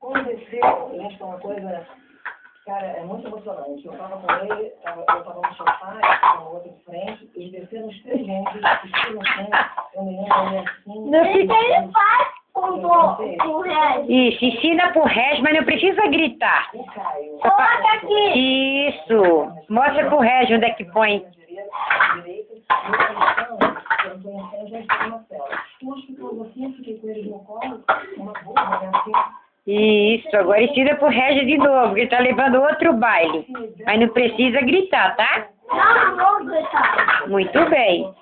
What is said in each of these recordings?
Quando desceu, gente, foi uma coisa, cara, é muito emocionante. Eu tava com ele, eu tava no sofá, com o outro de frente, eles desceram os três gêmeos, vestiram no chão, eu me lembro ele assim. O que ele faz com o Regis? Isso, ensina pro Regis, mas não precisa gritar. O Caio. Coloca aqui. Isso, mostra pro Regis onde é que põe. Direita, eu tô em frente, a gente tá na cela. Tu acha que eu fiquei com ele no colo, uma boa, né, assim. Isso, agora ensina pro Regis de novo, porque ele tá levando outro baile. Mas não precisa gritar, tá? Não, não vou gritar. Muito bem.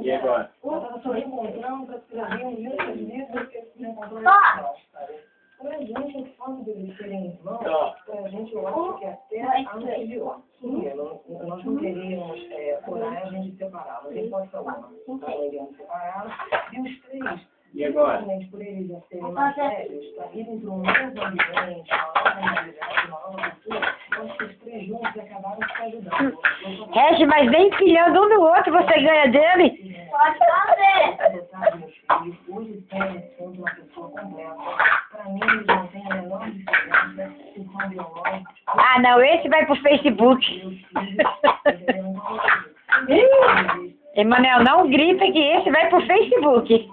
E agora? Eu tava só reencontrando para escrever um livro de livros que se encontrou pra gente, o fato de eles serem irmãos, pra gente, eu acho que até anterior. Nós não queríamos coragem de separá-los, em hipótese alguma. Nós queríamos separá-los. E os três, justamente por eles já serem mais sérios, para irem para um novo ambiente, uma nova realidade, uma nova cultura, eu acho que os três juntos acabaram se ajudando. Regis, mas vem empilhando um no outro, você ganha dele. Pode fazer. Hoje tem uma pessoa completa. Para mim, eles não têm a menor diferença se são biológicos. Ah, não, esse vai pro Facebook. Emanuel, não grita que esse vai pro Facebook.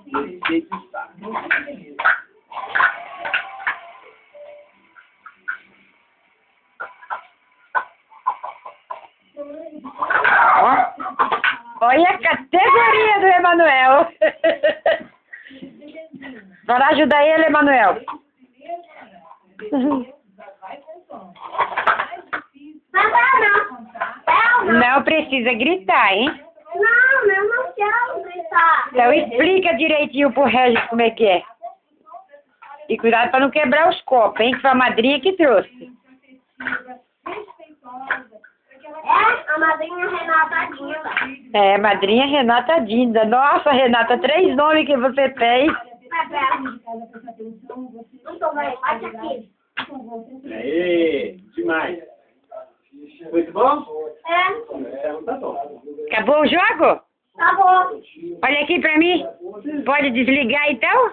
Ó, olha a categoria do Emanuel. Bora ajudar ele, Emanuel. Não precisa gritar, hein? Não, eu não quero gritar. Então explica direitinho pro Regis como é que é. E cuidado para não quebrar os copos, hein? Que foi a madrinha que trouxe. É, a madrinha Renata Dinda. É, madrinha Renata Dinda. Nossa, Renata, 3 nomes que você tem. Não tô vendo, bate aqui. Aê, demais. Muito bom? É, Tá bom. Acabou o jogo? tá bom. Olha aqui pra mim. Pode desligar então?